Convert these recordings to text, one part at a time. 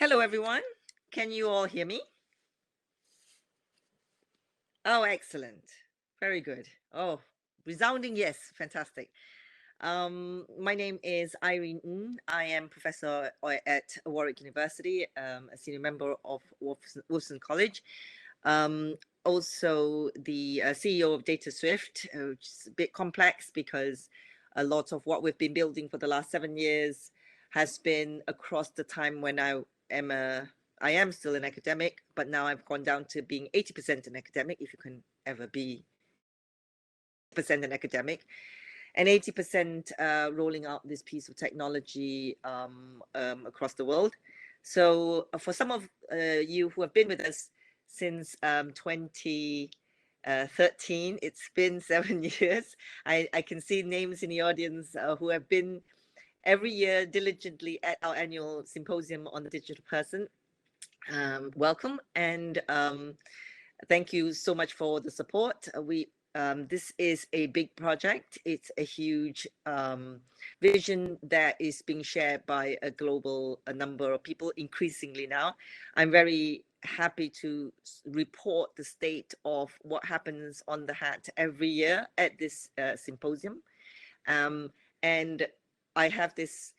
Hello, everyone. Can you all hear me? Oh, excellent. Very good. Oh, resounding yes. Fantastic. My name is Irene. I am professor at Warwick University, a senior member of Wolfson College. Also the CEO of Dataswift, which is a bit complex because a lot of what we've been building for the last 7 years has been across the time when I am still an academic, but now I've gone down to being 80% an academic, if you can ever be an academic, and 80% rolling out this piece of technology across the world. So for some of you who have been with us since 2013, it's been 7 years. I can see names in the audience who have been every year diligently at our annual symposium on the digital person. Welcome, and thank you so much for the support. This is a big project. It's a huge vision that is being shared by a number of people increasingly now. I'm very happy to report the state of what happens on the HAT every year at this symposium. And I have this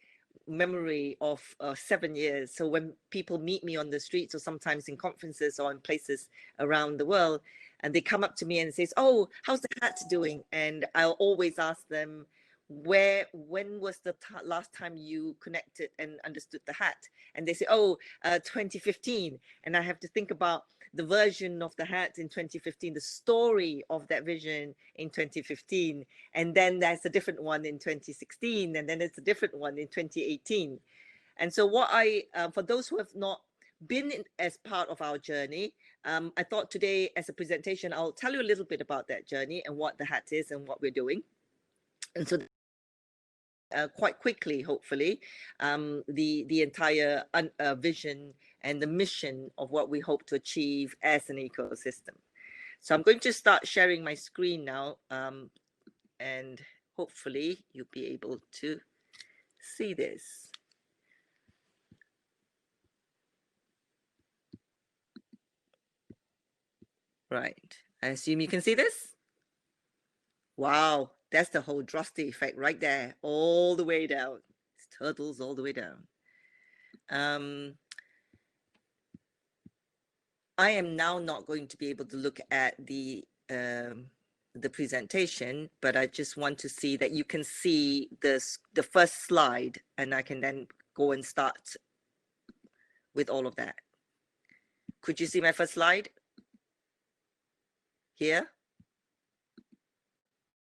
memory of 7 years. So when people meet me on the streets or sometimes in conferences or in places around the world, and they come up to me and says, "Oh, how's the HAT doing?" And I'll always ask them, when was the last time you connected and understood the HAT? And they say, "Oh, 2015." And I have to think about the version of the HAT in 2015, the story of that vision in 2015, and then there's a different one in 2016, and then there's a different one in 2018. And so what for those who have not been as part of our journey, I thought today as a presentation, I'll tell you a little bit about that journey and what the HAT is and what we're doing. And so quite quickly, hopefully, the entire vision and the mission of what we hope to achieve as an ecosystem. So I'm going to start sharing my screen now, and hopefully you'll be able to see this. Right, I assume you can see this? Wow, that's the whole Drosty effect right there, all the way down. It's turtles all the way down. I am now not going to be able to look at the presentation, but I just want to see that you can see the first slide, and I can then go and start with all of that. Could you see my first slide here?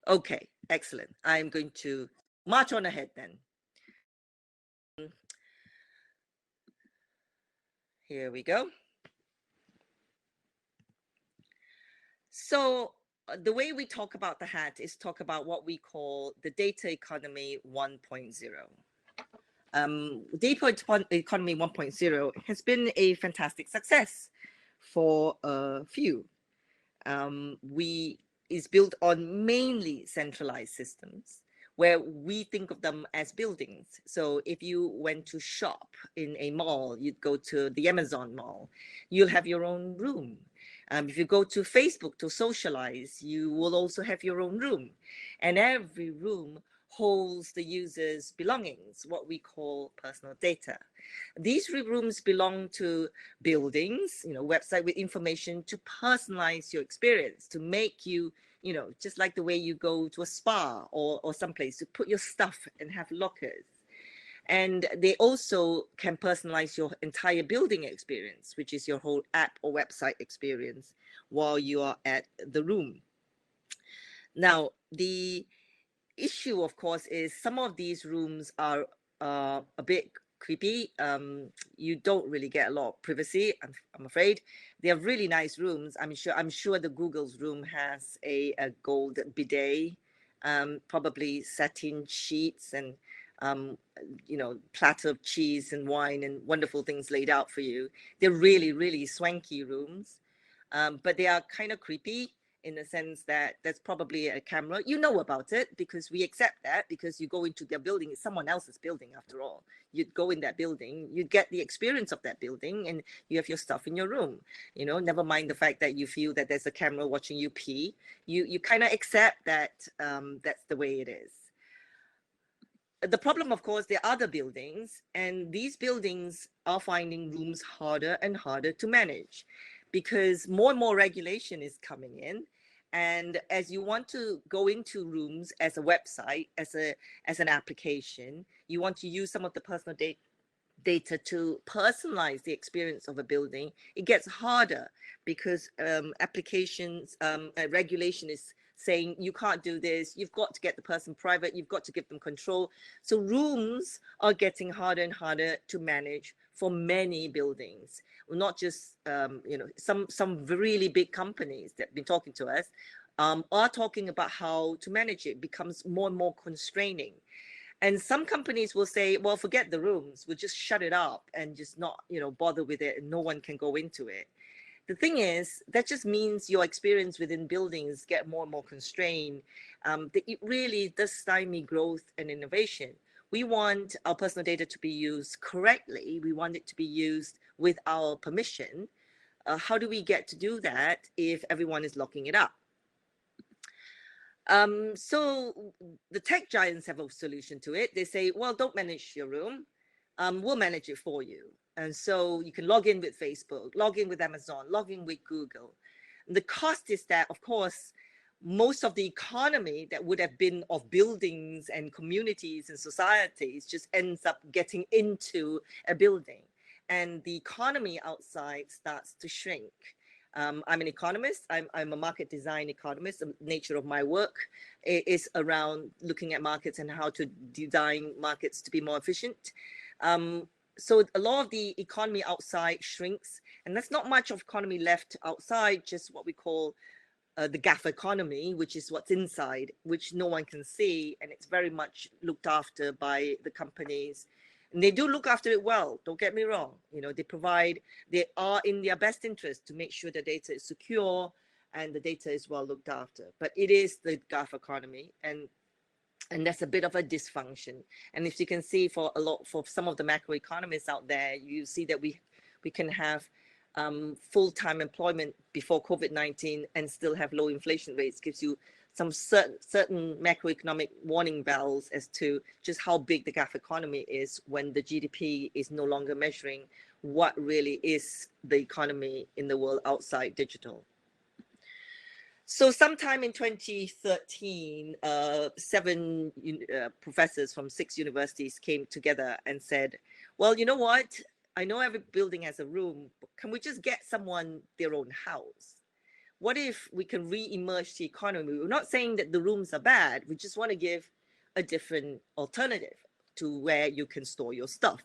Okay, excellent. I'm going to march on ahead then. Here we go. So the way we talk about the HAT is talk about what we call the data economy 1.0. Data economy 1.0 has been a fantastic success for a few. Is built on mainly centralized systems where we think of them as buildings. So if you went to shop in a mall, you'd go to the Amazon mall, you'll have your own room. If you go to Facebook to socialize, you will also have your own room. And every room holds the user's belongings, what we call personal data. These rooms belong to buildings, website with information to personalize your experience, to make you, just like the way you go to a spa or someplace to put your stuff and have lockers. And they also can personalize your entire building experience, which is your whole app or website experience while you are at the room. Now, the issue, of course, is some of these rooms are a bit creepy. You don't really get a lot of privacy, I'm afraid. They have really nice rooms. I'm sure the Google's room has a gold bidet, probably satin sheets and platter of cheese and wine and wonderful things laid out for you. They're really, really swanky rooms, but they are kind of creepy. in the sense that there's probably a camera. You know about it because we accept that, because you go into their building. It's someone else's building after all. You'd go in that building, you get the experience of that building, and you have your stuff in your room. You know, never mind the fact that you feel that there's a camera watching you pee. You kind of accept that that's the way it is. The problem, of course, there are other buildings, and these buildings are finding rooms harder and harder to manage because more and more regulation is coming in. And as you want to go into rooms as a website, as an application, you want to use some of the personal data to personalize the experience of a building. It gets harder because applications, regulation is saying you can't do this, you've got to get the person private, you've got to give them control. So rooms are getting harder and harder to manage for many buildings, not just you know, some really big companies that have been talking to us are talking about how to manage it. It becomes more and more constraining. And some companies will say, well, forget the rooms, we'll just shut it up and just not, you know, bother with it, and no one can go into it. The thing is, that just means your experience within buildings get more and more constrained. That it really does stymie growth and innovation. We want our personal data to be used correctly. We want it to be used with our permission. How do we get to do that if everyone is locking it up? So the tech giants have a solution to it. They say, well, don't manage your room. We'll manage it for you. And so you can log in with Facebook, log in with Amazon, log in with Google. And the cost is that, of course, most of the economy that would have been of buildings and communities and societies just ends up getting into a building. And the economy outside starts to shrink. I'm an economist. I'm a market design economist. The nature of my work is around looking at markets and how to design markets to be more efficient. So a lot of the economy outside shrinks, and there's not much of economy left outside, just what we call the gaffer economy, which is what's inside, which no one can see, and it's very much looked after by the companies. And they do look after it well, don't get me wrong. You know, they are in their best interest to make sure the data is secure and the data is well looked after. But it is the gaffer economy, and that's a bit of a dysfunction. And if you can see for some of the macroeconomists out there, you see that we can have full-time employment before COVID-19 and still have low inflation rates. Gives you some certain macroeconomic warning bells as to just how big the gaffer economy is when the GDP is no longer measuring what really is the economy in the world outside digital. So sometime in 2013, 7 professors from 6 universities came together and said, well, you know what? I know every building has a room, but can we just get someone their own house? What if we can re-emerge the economy? We're not saying that the rooms are bad. We just want to give a different alternative to where you can store your stuff.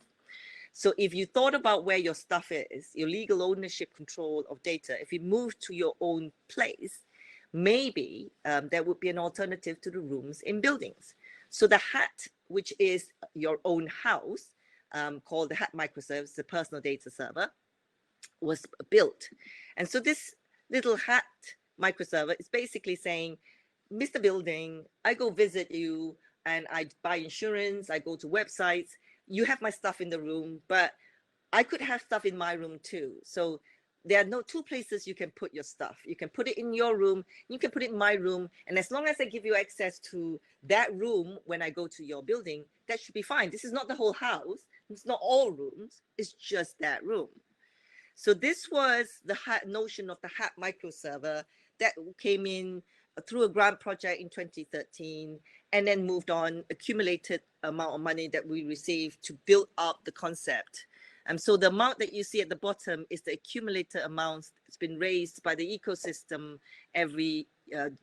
So if you thought about where your stuff is, your legal ownership control of data, if you move to your own place, maybe there would be an alternative to the rooms in buildings. So the HAT, which is your own house, called the HAT Microserver, the personal data server, was built. And so this little HAT Microserver is basically saying, Mr. Building, I go visit you and I buy insurance, I go to websites, you have my stuff in the room, but I could have stuff in my room too. So there are no 2 places you can put your stuff. You can put it in your room, you can put it in my room, and as long as I give you access to that room when I go to your building, that should be fine. This is not the whole house, it's not all rooms, it's just that room. So this was the notion of the HAT Microserver that came in through a grant project in 2013, and then moved on, accumulated amount of money that we received to build up the concept. And so the amount that you see at the bottom is the accumulated amounts that's been raised by the ecosystem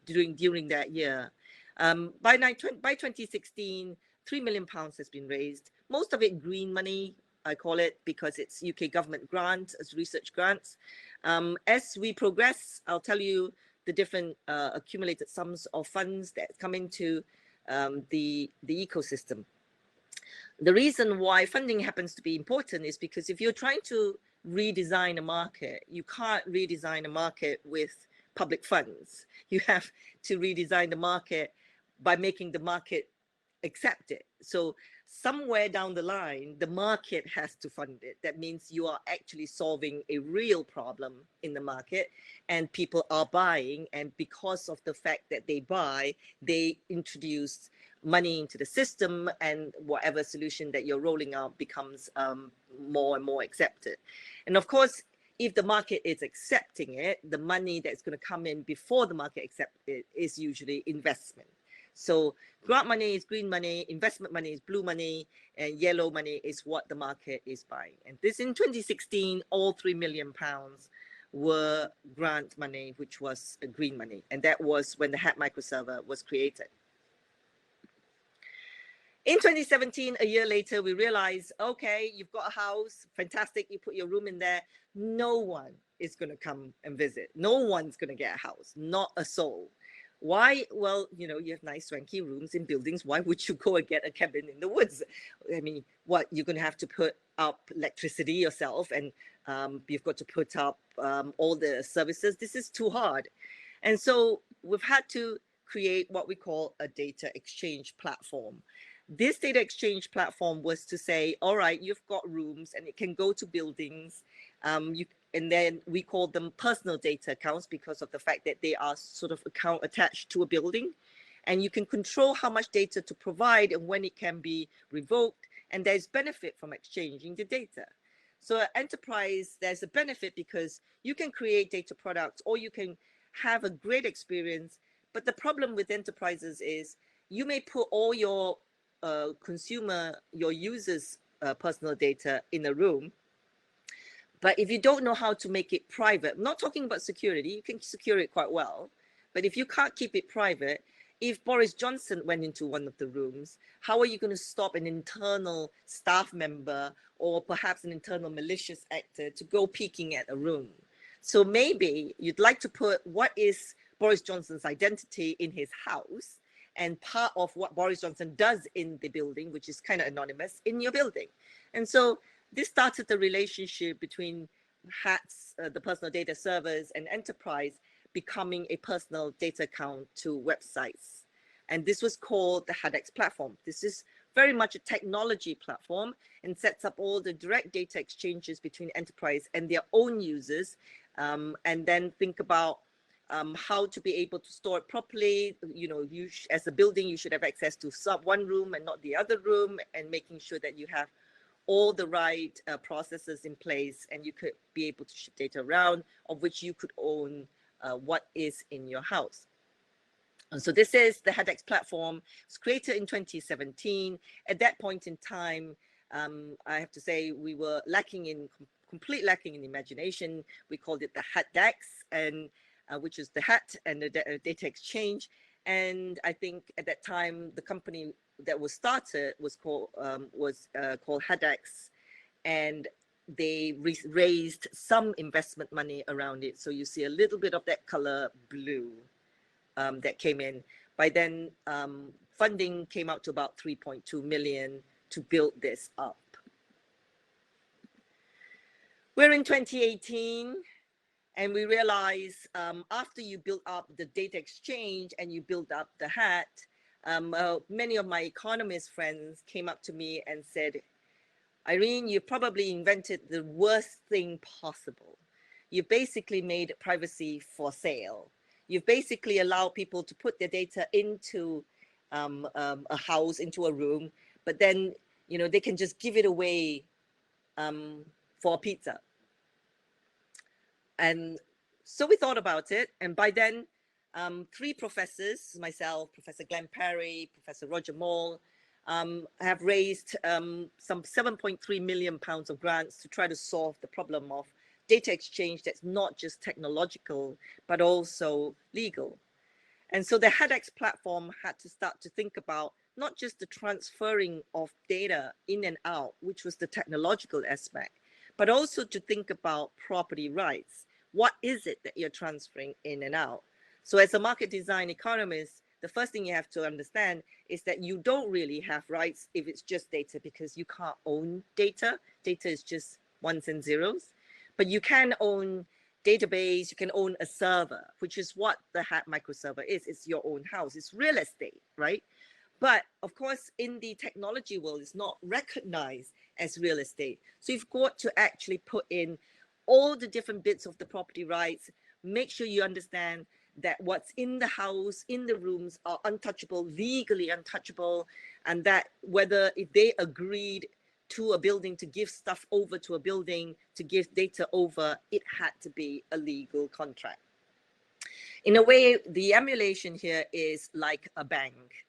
during that year. By 2016, £3 million has been raised. Most of it green money, I call it, because it's UK government grants, as research grants. As we progress, I'll tell you the different accumulated sums of funds that come into the ecosystem. The reason why funding happens to be important is because if you're trying to redesign a market, you can't redesign a market with public funds. You have to redesign the market by making the market accept it. So somewhere down the line, the market has to fund it. That means you are actually solving a real problem in the market, and people are buying. And because of the fact that they buy, they introduce money into the system, and whatever solution that you're rolling out becomes more and more accepted. And of course, if the market is accepting it, the money that's going to come in before the market accepts it is usually investment. So grant money is green money, investment money is blue money, and yellow money is what the market is buying. And this in 2016, all £3 million were grant money, which was green money. And that was when the HAT Microserver was created. In 2017, a year later, we realized, okay, you've got a house, fantastic, you put your room in there. No one is going to come and visit. No one's going to get a house, not a soul. Why? Well, you know, you have nice swanky rooms in buildings. Why would you go and get a cabin in the woods? I mean, what, you're going to have to put up electricity yourself, and you've got to put up all the services. This is too hard. And so we've had to create what we call a data exchange platform. This data exchange platform was to say, all right, you've got rooms and it can go to buildings. And then we call them personal data accounts because of the fact that they are sort of account attached to a building. And you can control how much data to provide and when it can be revoked. And there's benefit from exchanging the data. So at enterprise, there's a benefit because you can create data products or you can have a great experience. But the problem with enterprises is you may put all your your users' personal data in a room. But if you don't know how to make it private, I'm not talking about security, you can secure it quite well. But if you can't keep it private, if Boris Johnson went into one of the rooms, how are you going to stop an internal staff member or perhaps an internal malicious actor to go peeking at a room? So maybe you'd like to put what is Boris Johnson's identity in his house, and part of what Boris Johnson does in the building, which is kind of anonymous, in your building. And so this started the relationship between HATs, the personal data servers, and enterprise becoming a personal data account to websites. And this was called the HATX platform. This is very much a technology platform and sets up all the direct data exchanges between enterprise and their own users, and then think about how to be able to store it properly. You know, you as a building, you should have access to one room and not the other room, and making sure that you have all the right processes in place, and you could be able to ship data around, of which you could own what is in your house. And so this is the HATX platform. It was created in 2017. At that point in time, I have to say we were complete lacking in imagination. We called it the HATDEX, and which is the HAT and the data exchange. And I think at that time, the company that was started was called HATX, and they raised some investment money around it. So you see a little bit of that color blue that came in. By then, funding came out to about 3.2 million to build this up. We're in 2018. And we realize after you build up the data exchange and you build up the HAT, many of my economist friends came up to me and said, Irene, you probably invented the worst thing possible. You basically made privacy for sale. You've basically allowed people to put their data into a house, into a room, but then, you know, they can just give it away for a pizza. And so we thought about it. And by then, 3 professors, myself, Professor Glenn Perry, Professor Roger Moll, have raised some 7.3 million pounds of grants to try to solve the problem of data exchange that's not just technological, but also legal. And so the HATX platform had to start to think about not just the transferring of data in and out, which was the technological aspect, but also to think about property rights. What is it that you're transferring in and out? So as a market design economist, the first thing you have to understand is that you don't really have rights if it's just data, because you can't own data. Data is just ones and zeros. But you can own database, you can own a server, which is what the HAT microserver is. It's your own house, it's real estate, right? But of course, in the technology world, it's not recognized as real estate. So you've got to actually put in all the different bits of the property rights, make sure you understand that what's in the house, in the rooms are untouchable, legally untouchable, and that whether if they agreed to a building to give stuff over to a building, to give data over, it had to be a legal contract. In a way, the emulation here is like a bank.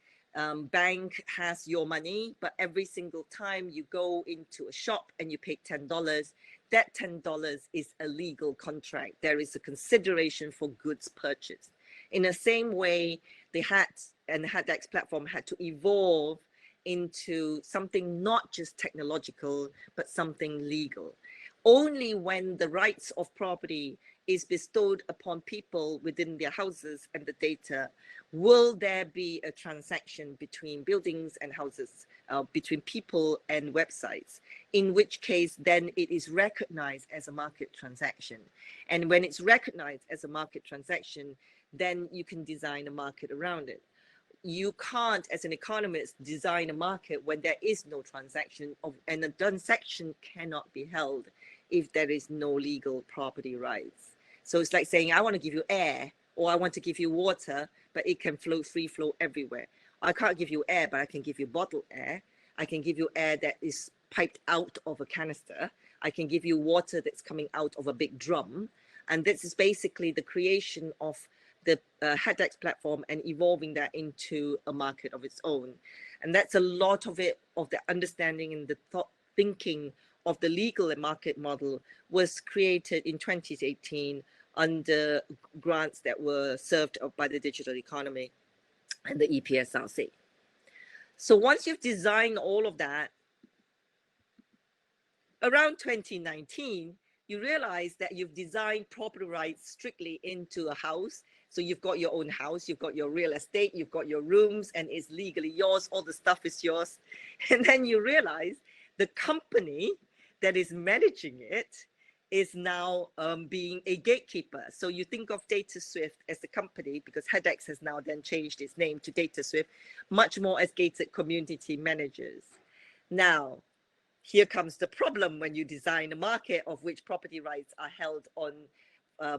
Bank has your money, but every single time you go into a shop and you pay $10, that $10 is a legal contract. There is a consideration for goods purchased. In the same way, the HAT and the HATX platform had to evolve into something not just technological, but something legal. Only when the rights of property is bestowed upon people within their houses and the data will there be a transaction between buildings and houses, between people and websites, in which case then it is recognized as a market transaction. And when it's recognized as a market transaction, then you can design a market around it. You can't, as an economist, design a market when there is no transaction, and a transaction cannot be held if there is no legal property rights. So it's like saying, I want to give you air, or I want to give you water, but it can flow, free flow everywhere. I can't give you air, but I can give you bottled air. I can give you air that is piped out of a canister. I can give you water that's coming out of a big drum. And this is basically the creation of the HATX platform and evolving that into a market of its own. And that's a lot of it, of the understanding and the thinking of the legal and market model was created in 2018 under grants that were served up by the digital economy and the EPSRC. So once you've designed all of that, around 2019, you realize that you've designed property rights strictly into a house. So you've got your own house, you've got your real estate, you've got your rooms, and it's legally yours, all the stuff is yours. And then you realize the company that is managing it is now being a gatekeeper. So you think of Dataswift as the company, because HATX has now then changed its name to Dataswift, much more as gated community managers. Now, here comes the problem when you design a market of which property rights are held on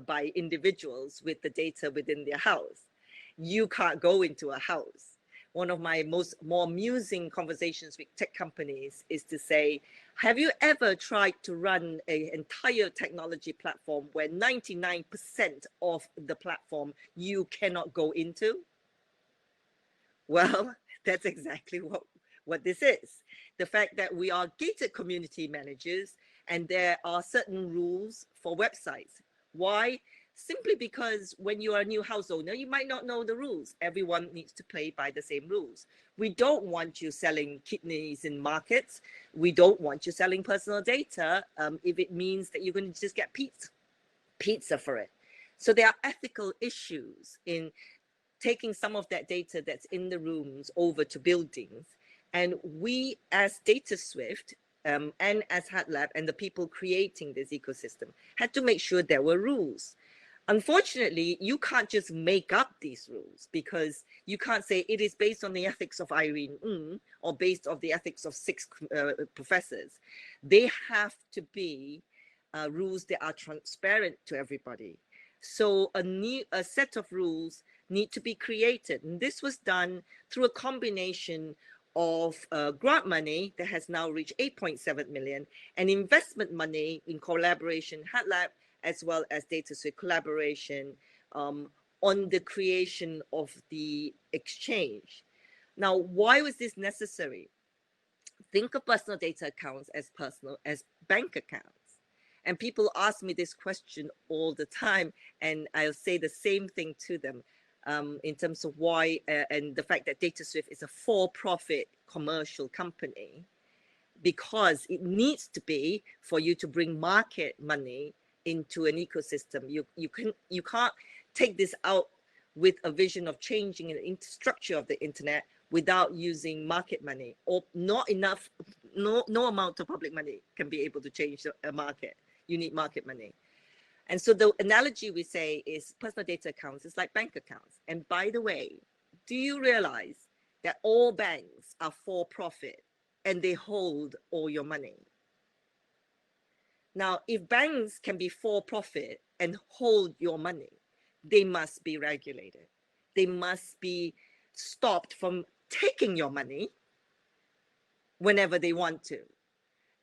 by individuals with the data within their house. You can't go into a house. One of my more amusing conversations with tech companies is to say, have you ever tried to run an entire technology platform where 99% of the platform you cannot go into? Well, that's exactly what this is. The fact that we are gated community managers and there are certain rules for websites. Why? Simply because when you are a new house owner, you might not know the rules. Everyone needs to play by the same rules. We don't want you selling kidneys in markets. We don't want you selling personal data if it means that you're going to just get pizza for it. So there are ethical issues in taking some of that data that's in the rooms over to buildings. And we as Dataswift and as HAT Lab and the people creating this ecosystem had to make sure there were rules. Unfortunately, you can't just make up these rules, because you can't say it is based on the ethics of Irene or based on the ethics of 6 professors. They have to be rules that are transparent to everybody. So a set of rules need to be created. And this was done through a combination of grant money that has now reached 8.7 million and investment money in collaboration, HAT Lab, as well as Dataswift collaboration on the creation of the exchange. Now, why was this necessary? Think of personal data accounts as bank accounts. And people ask me this question all the time, and I'll say the same thing to them in terms of why, and the fact that Dataswift is a for-profit commercial company, because it needs to be for you to bring market money into an ecosystem. You can't take this out with a vision of changing the structure of the internet without using market money, or not enough, no amount of public money can be able to change a market. You need market money. And so the analogy we say is personal data accounts is like bank accounts. And by the way, do you realize that all banks are for profit and they hold all your money? Now, if banks can be for profit and hold your money, they must be regulated. They must be stopped from taking your money whenever they want to.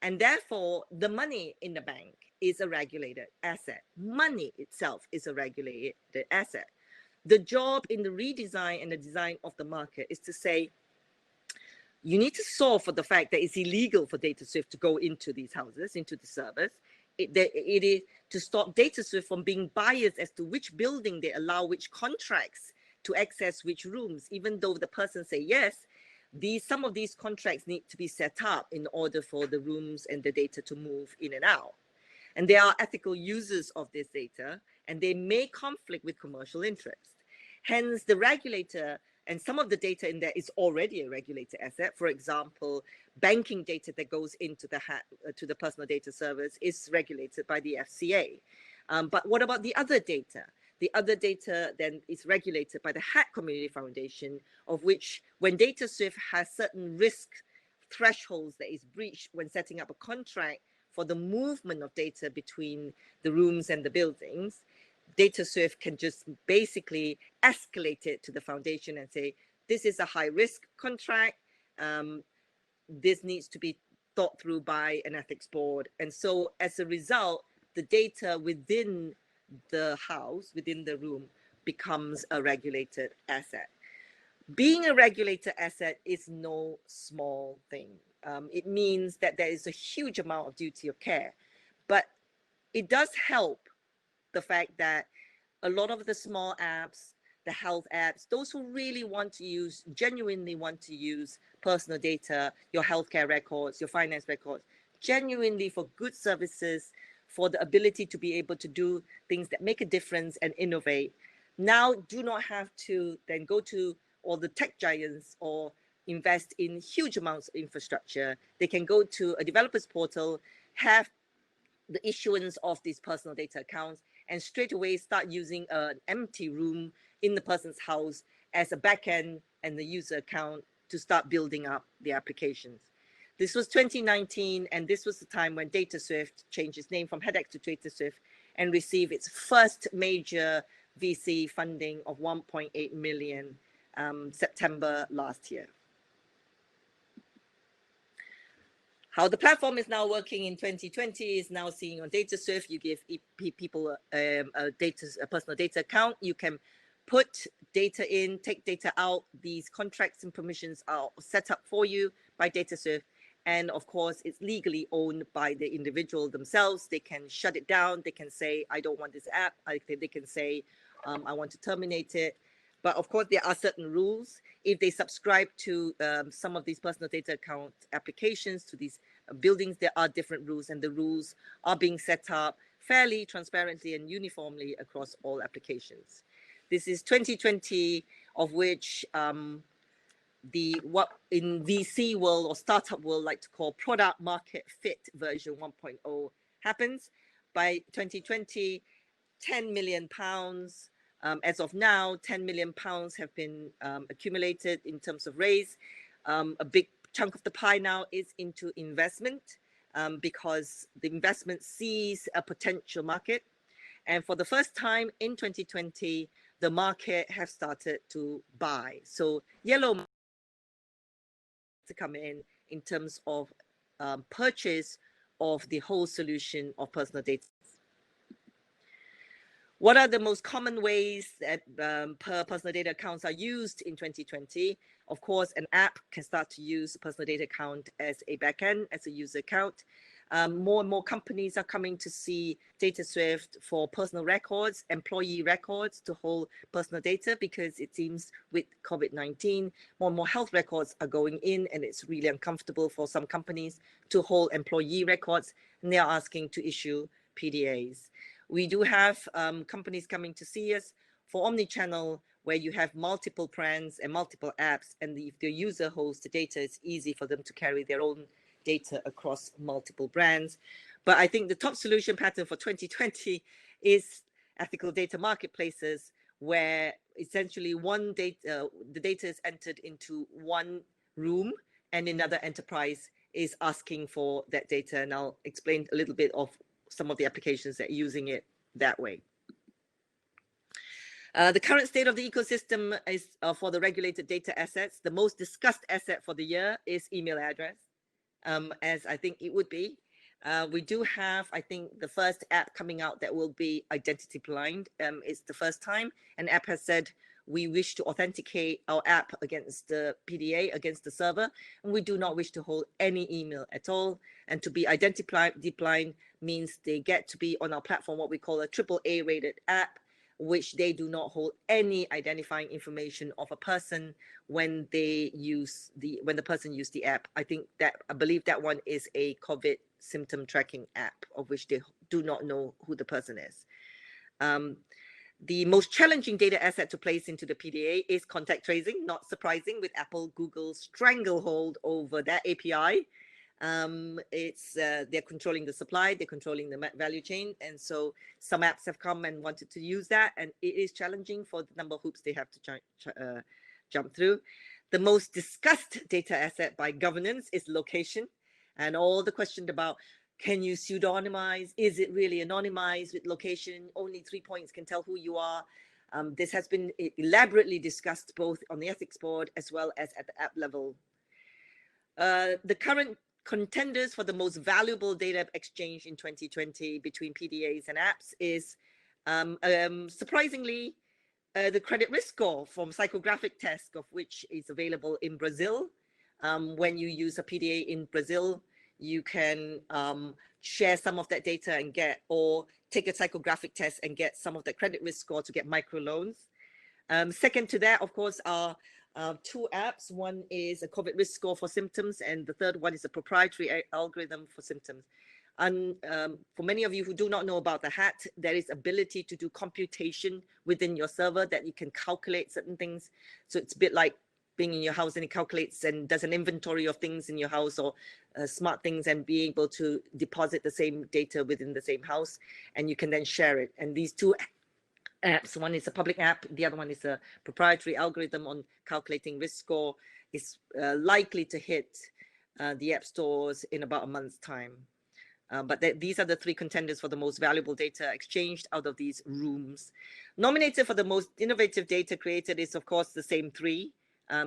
And therefore, the money in the bank is a regulated asset. Money itself is a regulated asset. The job in the redesign and the design of the market is to say, you need to solve for the fact that it's illegal for Dataswift to go into these houses, into the servers. It is to stop Dataswift from being biased as to which building they allow which contracts to access which rooms, even though the person say yes. Some of these contracts need to be set up in order for the rooms and the data to move in and out. And there are ethical users of this data, and they may conflict with commercial interest. Hence, the regulator, and some of the data in there is already a regulated asset. For example, banking data that goes into the HAT, to the personal data servers is regulated by the FCA. But what about the other data? The other data then is regulated by the HAT Community Foundation, of which when Dataswift has certain risk thresholds that is breached when setting up a contract for the movement of data between the rooms and the buildings, Dataswift can just basically escalate it to the foundation and say, this is a high risk contract. This needs to be thought through by an ethics board. And so as a result, the data within the house, within the room, becomes a regulated asset. Being a regulated asset is no small thing. It means that there is a huge amount of duty of care, but it does help the fact that a lot of the small apps, the health apps, those who really want to use, genuinely want to use personal data, your healthcare records, your finance records, genuinely for good services, for the ability to be able to do things that make a difference and innovate, now do not have to then go to all the tech giants or invest in huge amounts of infrastructure. They can go to a developer's portal, have the issuance of these personal data accounts, and straight away start using an empty room in the person's house as a backend and the user account to start building up the applications. This was 2019, and this was the time when Dataswift changed its name from HEDx to Dataswift and received its first major VC funding of 1.8 million September last year. How the platform is now working in 2020 is now seeing on Dataswift, you give people a personal data account. You can put data in, take data out. These contracts and permissions are set up for you by Dataswift. And of course, it's legally owned by the individual themselves. They can shut it down. They can say, I don't want this app. They can say, I want to terminate it. But of course, there are certain rules. If they subscribe to some of these personal data account applications, to these buildings, there are different rules, and the rules are being set up fairly, transparently, and uniformly across all applications. This is 2020, of which what in VC world or startup world like to call product market fit version 1.0 happens. By 2020, 10 million pounds. As of now, 10 million pounds have been accumulated in terms of raise. A big chunk of the pie now is into investment because the investment sees a potential market. And for the first time in 2020, the market has started to buy. So yellow to come in terms of purchase of the whole solution of personal data. What are the most common ways that per personal data accounts are used in 2020? Of course, an app can start to use a personal data account as a backend, as a user account. More and more companies are coming to see Dataswift for personal records, employee records to hold personal data, because it seems with COVID-19, more and more health records are going in, and it's really uncomfortable for some companies to hold employee records, and they are asking to issue PDAs. We do have companies coming to see us for omnichannel, where you have multiple brands and multiple apps, and if the user holds the data, it's easy for them to carry their own data across multiple brands. But I think the top solution pattern for 2020 is ethical data marketplaces, where essentially the data is entered into one room and another enterprise is asking for that data. And I'll explain a little bit of some of the applications that are using it that way. The current state of the ecosystem is for the regulated data assets. The most discussed asset for the year is email address, as I think it would be. We do have, I think, the first app coming out that will be identity blind. It's the first time an app has said, we wish to authenticate our app against the PDA, against the server, and we do not wish to hold any email at all. And to be identity blind means they get to be on our platform, what we call a AAA rated app, which they do not hold any identifying information of a person when the person used the app. I believe that one is a COVID symptom tracking app, of which they do not know who the person is. The most challenging data asset to place into the PDA is contact tracing, not surprising, with Apple, Google's stranglehold over that API. They're controlling the supply, they're controlling the value chain, and so some apps have come and wanted to use that, and it is challenging for the number of hoops they have to jump through. The most discussed data asset by governance is location, and all the questions about, can you pseudonymize? Is it really anonymized with location? Only 3 points can tell who you are. This has been elaborately discussed both on the ethics board as well as at the app level. The current contenders for the most valuable data exchange in 2020 between PDAs and apps is surprisingly the credit risk score from psychographic test, of which is available in Brazil. When you use a PDA in Brazil, you can share some of that data and or take a psychographic test and get some of the credit risk score to get microloans. Second to that, of course, are two apps. One is a COVID risk score for symptoms, and the third one is a proprietary algorithm for symptoms. And for many of you who do not know about the HAT, there is ability to do computation within your server that you can calculate certain things. So it's a bit like being in your house, and it calculates and does an inventory of things in your house, or smart things, and being able to deposit the same data within the same house, and you can then share it. And these two apps, one is a public app, the other one is a proprietary algorithm on calculating risk score, is likely to hit the app stores in about a month's time. But these are the three contenders for the most valuable data exchanged out of these rooms. Nominated for the most innovative data created is, of course, the same three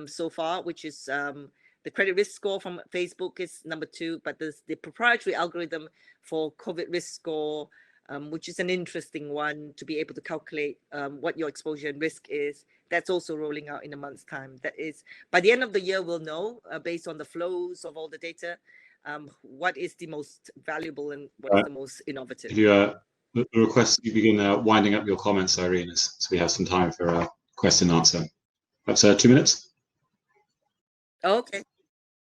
so far, which is the credit risk score from Facebook is number 2, but there's the proprietary algorithm for COVID risk score, which is an interesting one to be able to calculate what your exposure and risk is. That's also rolling out in a month's time. That is, by the end of the year, we'll know based on the flows of all the data, what is the most valuable and what is the most innovative. If you request you begin winding up your comments, Irene, so we have some time for a question and answer. That's 2 minutes. Okay.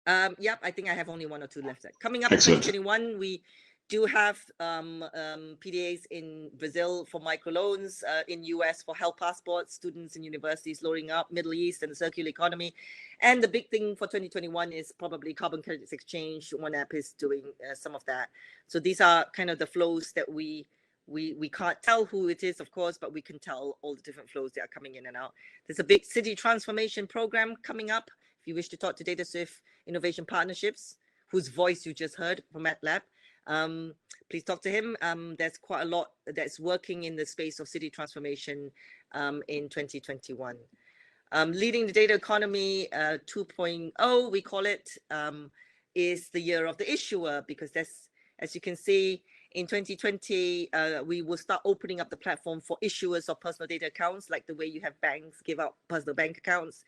Yep, I think I have only 1 or 2 left. Coming up Excellent. in 2021, we do have PDAs in Brazil for microloans, in US for health passports, students in universities loading up, Middle East and the circular economy. And the big thing for 2021 is probably carbon credits exchange. One app is doing some of that. So these are kind of the flows that we can't tell who it is, of course, but we can tell all the different flows that are coming in and out. There's a big city transformation program coming up. If you wish to talk to Dataswift Innovation Partnerships, whose voice you just heard from Matt Lab, please talk to him. There's quite a lot that's working in the space of city transformation in 2021. Leading the data economy 2.0, we call it, is the year of the issuer, because that's, as you can see, in 2020, we will start opening up the platform for issuers of personal data accounts, like the way you have banks give out personal bank accounts.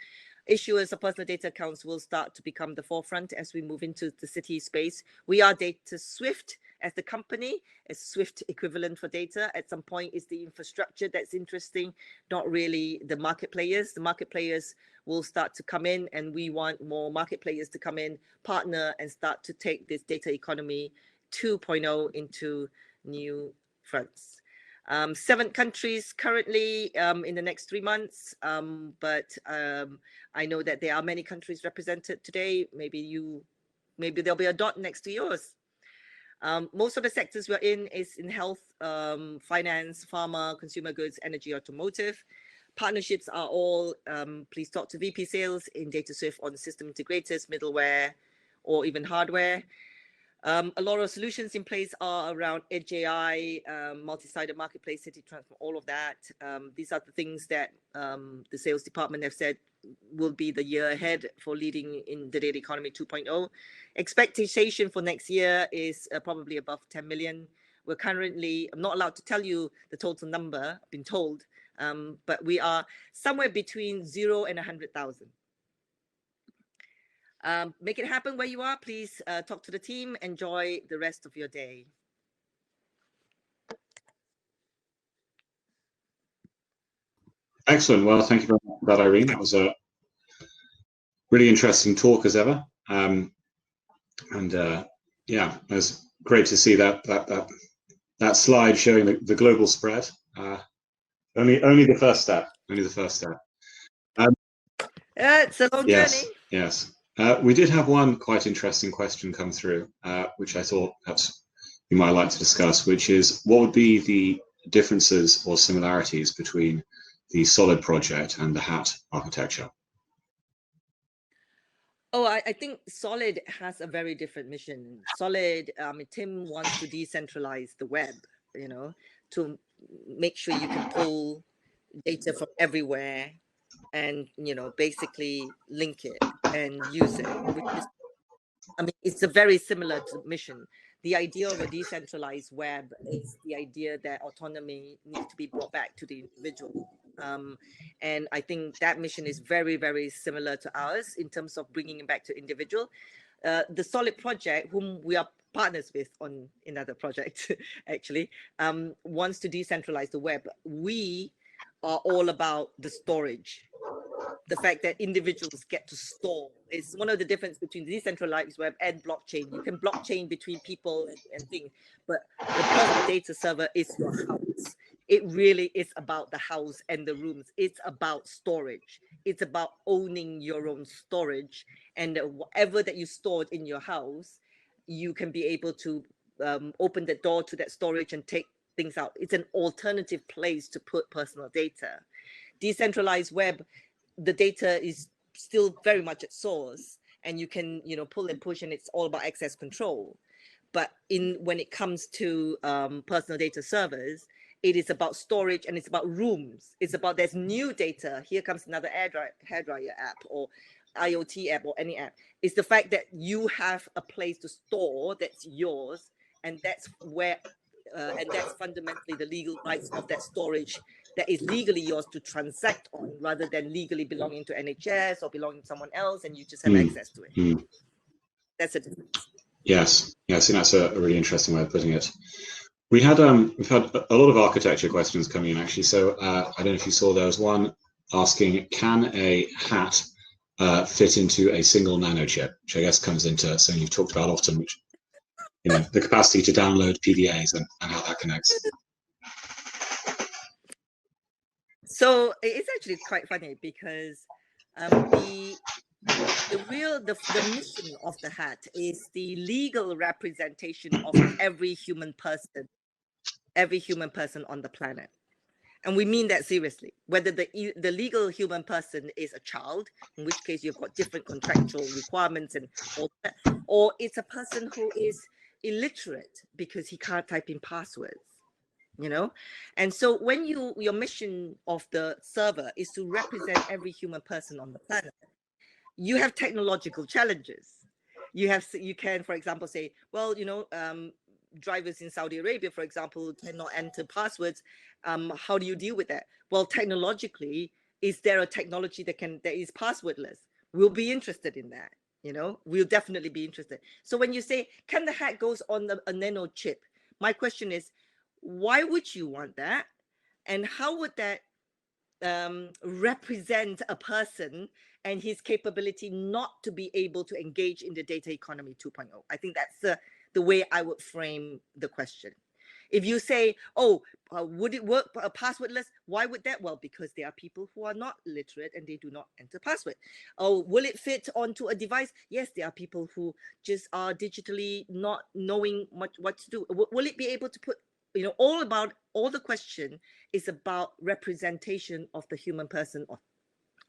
Issuers of personal data accounts will start to become the forefront as we move into the city space. We are Dataswift as the company, a Swift equivalent for data. At some point, it's the infrastructure that's interesting, not really the market players. The market players will start to come in, and we want more market players to come in, partner, and start to take this data economy 2.0 into new fronts. 7 countries currently in the next 3 months, but I know that there are many countries represented today. Maybe there'll be a dot next to yours. Most of the sectors we're in is in health, finance, pharma, consumer goods, energy, automotive. Partnerships are all, please talk to VP sales in Dataswift on system integrators, middleware, or even hardware. A lot of solutions in place are around Edge AI, multi-sided marketplace, city transform, all of that. These are the things that the sales department have said will be the year ahead for leading in the data economy 2.0. Expectation for next year is probably above 10 million. We're currently, I'm not allowed to tell you the total number, I've been told, but we are somewhere between 0 and 100,000. Make it happen where you are. Please talk to the team. Enjoy the rest of your day. Excellent. Well, thank you very much for that, Irene. That was a really interesting talk as ever. Yeah, it was great to see that slide showing the global spread. Only the first step. Only the first step. It's a long journey. Yes. We did have one quite interesting question come through, which I thought perhaps you might like to discuss, which is what would be the differences or similarities between the Solid project and the HAT architecture? Oh, I think Solid has a very different mission. Solid, Tim wants to decentralize the web, you know, to make sure you can pull data from everywhere and, you know, basically link it and use it, which is, I mean, it's a very similar mission. The idea of a decentralized web is the idea that autonomy needs to be brought back to the individual. And I think that mission is very, very similar to ours in terms of bringing it back to individual. The Solid project, whom we are partners with on another project, actually, wants to decentralize the web. We are all about the storage. The fact that individuals get to store is one of the difference between the decentralized web and blockchain. You can blockchain between people and things, but the personal data server is your house. It really is about the house and the rooms. It's about storage. It's about owning your own storage, and whatever that you stored in your house, you can be able to open the door to that storage and take things out. It's an alternative place to put personal data. Decentralized web, the data is still very much at source, and you can, you know, pull and push, and it's all about access control. But when it comes to personal data servers, it is about storage, and it's about rooms. It's about there's new data. Here comes another hairdryer app or IoT app or any app. It's the fact that you have a place to store that's yours, and that's where, and that's fundamentally the legal rights of that storage that is legally yours to transact on, rather than legally belonging to NHS or belonging to someone else, and you just have access to it. That's a difference. Yes, I think that's a really interesting way of putting it. We've had a lot of architecture questions coming in, actually. So I don't know if you saw, there was one asking, can a HAT fit into a single nano chip, which I guess comes into something you've talked about often, which, you know, the capacity to download PDAs and how that connects. So it's actually quite funny because the mission of the HAT is the legal representation of every human person on the planet. And we mean that seriously, whether the legal human person is a child, in which case you've got different contractual requirements and all that, or it's a person who is illiterate because he can't type in passwords, you know. And so when your mission of the server is to represent every human person on the planet, you have technological challenges. You can, for example, say, well, you know, drivers in Saudi Arabia, for example, cannot enter passwords. How do you deal with that? Well, technologically, is there a technology that is passwordless? We'll be interested in that. You know, we'll definitely be interested. So when you say, can the HAT goes on a nano chip? My question is, why would you want that? And how would that represent a person and his capability not to be able to engage in the data economy 2.0? I think that's the way I would frame the question. If you say, oh, would it work passwordless? Why would that? Well, because there are people who are not literate and they do not enter password. Oh, will it fit onto a device? Yes, there are people who just are digitally not knowing what to do. Will it be able to put, all the question is about representation of the human person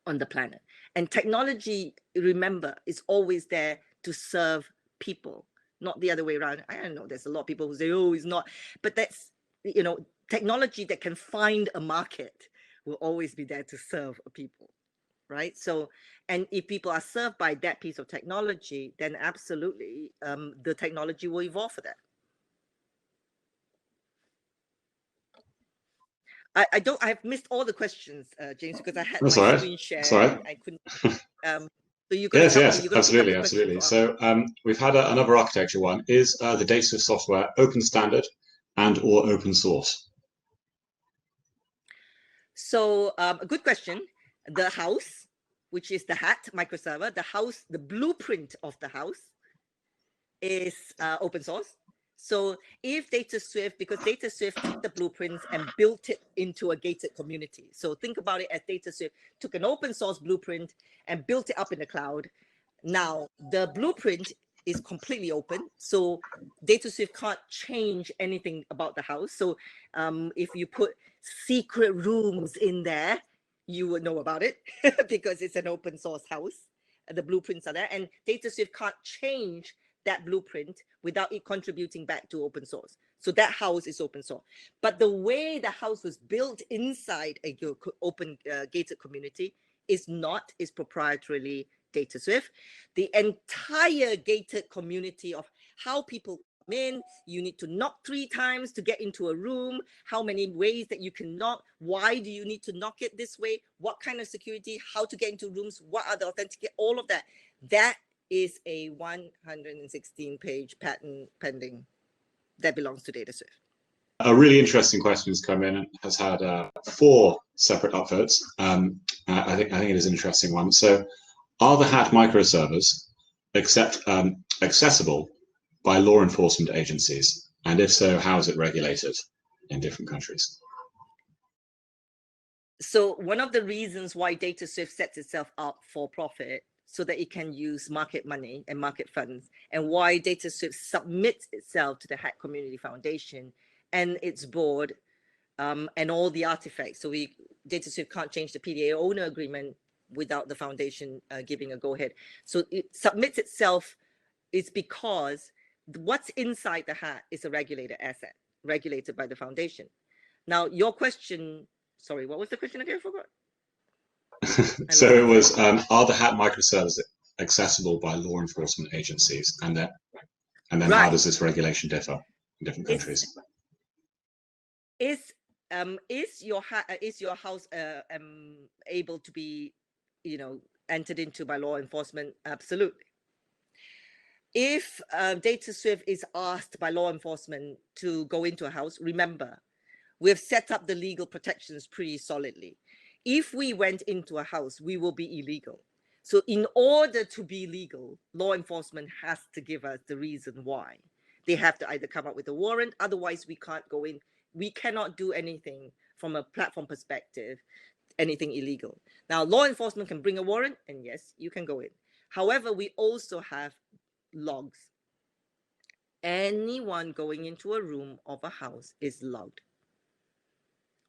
on the planet. And technology, remember, is always there to serve people, not the other way around. I don't know, there's a lot of people who say, oh, it's not, but that's, technology that can find a market will always be there to serve people, right? So, and if people are served by that piece of technology, then absolutely the technology will evolve for that. I've missed all the questions, James, because I had my screen share. Sorry. I couldn't. So you're yes, absolutely. So we've had another architecture one. Is the Dataswift software open standard and or open source? So a good question. The house, which is the HAT Microserver, the blueprint of the house is open source. So if Dataswift, because Dataswift took the blueprints and built it into a gated community. So think about it as Dataswift took an open source blueprint and built it up in the cloud. Now, the blueprint is completely open. So Dataswift can't change anything about the house. So if you put secret rooms in there, you would know about it because it's an open source house. The blueprints are there, and Dataswift can't change that blueprint without it contributing back to open source. So that house is open source. But the way the house was built inside a open gated community is proprietarily Dataswift. The entire gated community of how people come in, you need to knock 3 times to get into a room, how many ways that you can knock, why do you need to knock it this way, what kind of security, how to get into rooms, what are the authenticate, all of that. That is a 116-page patent pending that belongs to Dataswift. A really interesting question has come in and has had 4 separate upvotes. I think it is an interesting one. So, are the HAT microservers accessible by law enforcement agencies? And if so, how is it regulated in different countries? So one of the reasons why Dataswift sets itself up for profit so that it can use market money and market funds, and why Dataswift submits itself to the HAT Community Foundation and its board and all the artifacts. So Dataswift can't change the PDA owner agreement without the foundation giving a go-ahead. So it submits itself is because what's inside the HAT is a regulated asset, regulated by the foundation. Now, your question, sorry, what was the question again? I forgot. So it was, are the HAT microservers accessible by law enforcement agencies? And then right. How does this regulation differ in different countries? Is your house able to be, entered into by law enforcement? Absolutely. If Dataswift is asked by law enforcement to go into a house, remember, we've set up the legal protections pretty solidly. If we went into a house, we will be illegal. So in order to be legal, law enforcement has to give us the reason why. They have to either come up with a warrant, otherwise we can't go in. We cannot do anything from a platform perspective, anything illegal. Now, law enforcement can bring a warrant, and yes, you can go in. However, we also have logs. Anyone going into a room of a house is logged.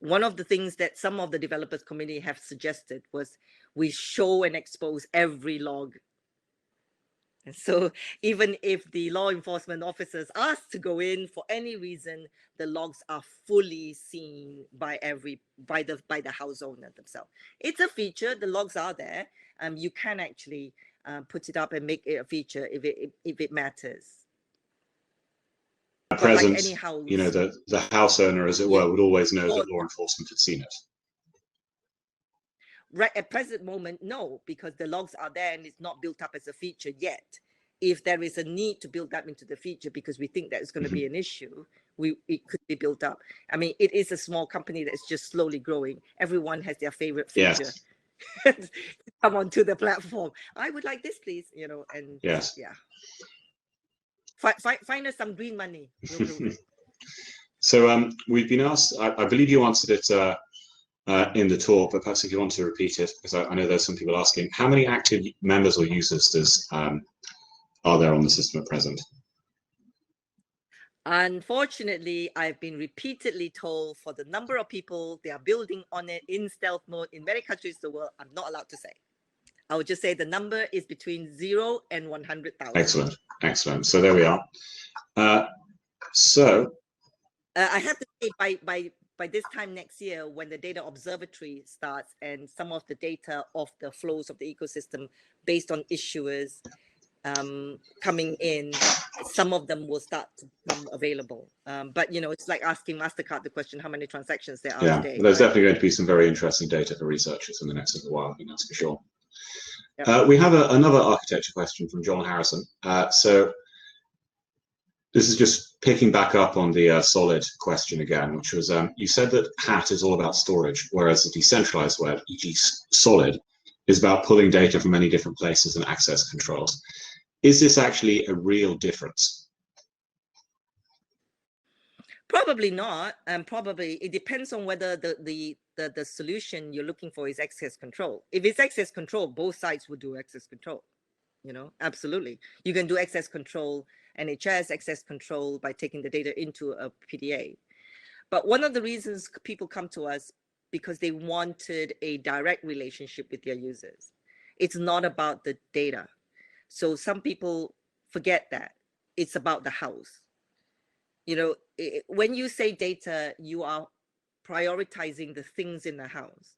One of the things that some of the developers community have suggested was we show and expose every log. And so even if the law enforcement officers ask to go in for any reason, the logs are fully seen by the house owner themselves. It's a feature. The logs are there. You can actually put it up and make it a feature if it matters. At present, like any house, the house owner, as it were, would always know that law enforcement had seen it. Right at present moment, no, because the logs are there and it's not built up as a feature yet. If there is a need to build that into the feature because we think that it's going to be an issue, it could be built up. I mean, it is a small company that's just slowly growing. Everyone has their favorite feature. Yes. Come onto the platform. I would like this, please. And yes, yeah. Find us some green money. We'll build it. So we've been asked, I believe you answered it in the talk, but perhaps if you want to repeat it, because I know there's some people asking, how many active members or users are there on the system at present? Unfortunately, I've been repeatedly told for the number of people they are building on it in stealth mode in many countries of the world, I'm not allowed to say. I would just say the number is between 0 and 100,000. Excellent, excellent. So there we are. I have to say by this time next year, when the data observatory starts and some of the data of the flows of the ecosystem based on issuers coming in, some of them will start to become available. But you know, it's like asking MasterCard the question how many transactions there are today. Yeah, there's definitely going to be some very interesting data for researchers in the next little while, I think that's for sure. Yep. We have another architecture question from John Harrison. So this is just picking back up on the solid question again, which was, you said that HAT is all about storage, whereas the decentralized web, e.g. solid, is about pulling data from many different places and access controls. Is this actually a real difference? Probably not. Probably it depends on whether the solution you're looking for is access control. If it's access control, both sides would do access control. You know, absolutely. You can do access control, NHS access control by taking the data into a PDA. But one of the reasons people come to us because they wanted a direct relationship with their users. It's not about the data. So some people forget that it's about the house. You know, when you say data, you are prioritizing the things in the house.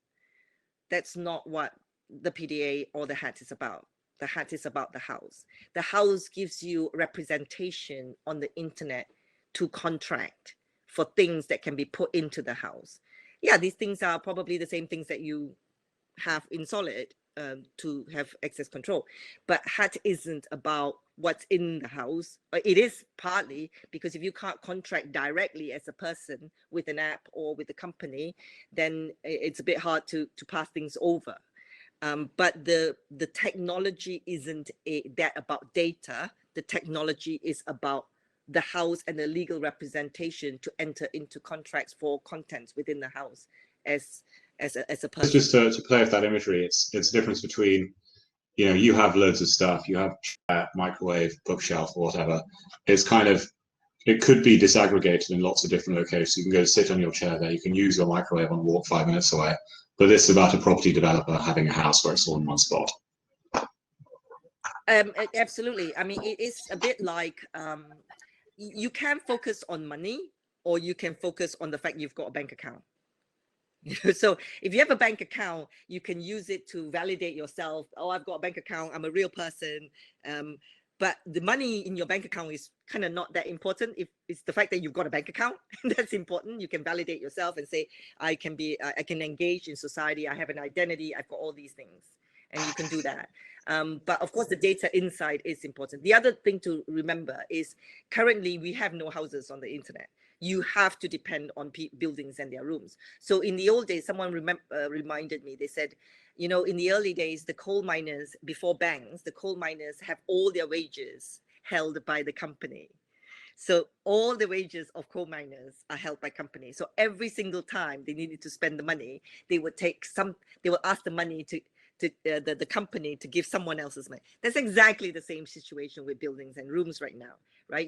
That's not what the PDA or the HAT is about. The HAT is about the house. The house gives you representation on the internet to contract for things that can be put into the house. Yeah, these things are probably the same things that you have in Solid to have access control. But HAT isn't about what's in the house. It is partly because if you can't contract directly as a person with an app or with a company, then it's a bit hard to pass things over. But the technology isn't that about data. The technology is about the house and the legal representation to enter into contracts for contents within the house as a person. Just to play with that imagery, it's the difference between, you know, you have loads of stuff, you have chair, microwave, bookshelf, or whatever. It's kind of, it could be disaggregated in lots of different locations. You can go sit on your chair there, you can use your microwave on walk 5 minutes away. But this is about a property developer having a house where it's all in one spot. Absolutely. I mean, it is a bit like you can focus on money, or you can focus on the fact you've got a bank account. So if you have a bank account, you can use it to validate yourself. Oh, I've got a bank account. I'm a real person. But the money in your bank account is kind of not that important. If it's the fact that you've got a bank account, that's important. You can validate yourself and say, I can engage in society. I have an identity. I've got all these things, and you can do that. But of course, the data inside is important. The other thing to remember is currently we have no houses on the internet. You have to depend on buildings and their rooms. So in the old days, someone reminded me, they said, you know, in the early days, the coal miners, before banks, the coal miners have all their wages held by the company. So all the wages of coal miners are held by companies. So every single time they needed to spend the money, they would ask the money to the company to give someone else's money. That's exactly the same situation with buildings and rooms right now, right?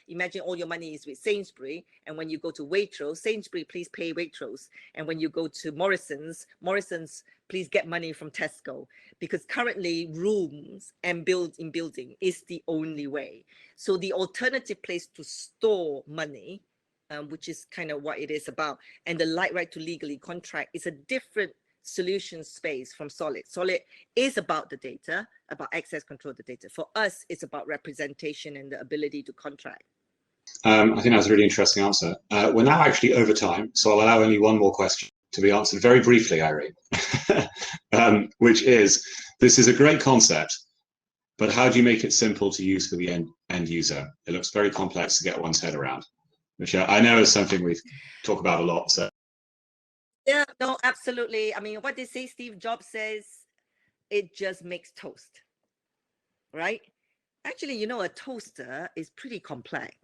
Imagine all your money is with Sainsbury, and when you go to Waitrose, Sainsbury, please pay Waitrose. And when you go to Morrison's, please get money from Tesco, because currently rooms and building is the only way. So the alternative place to store money, which is kind of what it is about, and the right to legally contract is a different solution space from Solid. Solid is about the data, about access control of the data. For us, it's about representation and the ability to contract. I think that was a really interesting answer. We're now actually over time, so I'll allow only one more question to be answered very briefly, Irene, which is, this is a great concept, but how do you make it simple to use for the end user? It looks very complex to get one's head around, which I know is something we talk about a lot. So. Yeah, no, absolutely. I mean, what they say, Steve Jobs says, it just makes toast, right? Actually, you know, a toaster is pretty complex.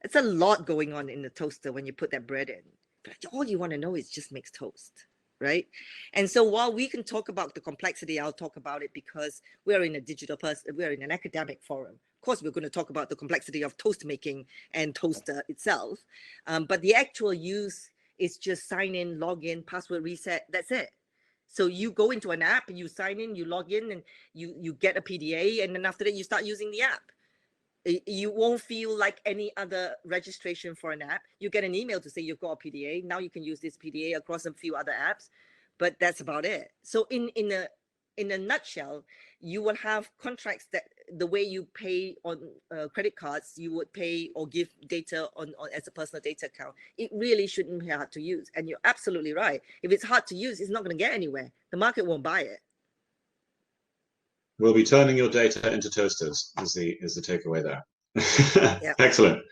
It's a lot going on in the toaster when you put that bread in. But all you want to know is just makes toast, right? And so while we can talk about the complexity, I'll talk about it because we're in a digital person, we're in an academic forum. Of course, we're going to talk about the complexity of toast making and toaster itself. But the actual use is just sign in, log in, password reset. That's it. So you go into an app, you sign in, you log in, and you get a PDA, and then after that you start using the app. You won't feel like any other registration for an app. You get an email to say you've got a PDA. Now you can use this PDA across a few other apps, but that's about it. So in a nutshell, you will have contracts that the way you pay on credit cards, you would pay or give data on as a personal data account. It really shouldn't be hard to use. And you're absolutely right. If it's hard to use, it's not going to get anywhere. The market won't buy it. We'll be turning your data into toasters is the takeaway there. Yep. Excellent.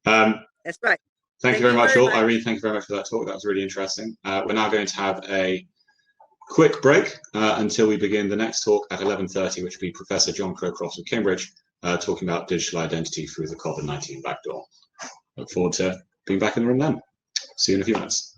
That's right. Thank you very much, all. Irene, thank you very much for that talk. That was really interesting. We're now going to have a quick break until we begin the next talk at 11:30, which will be Professor John Crowcroft of Cambridge talking about digital identity through the COVID-19 backdoor. Look forward to being back in the room then. See you in a few minutes.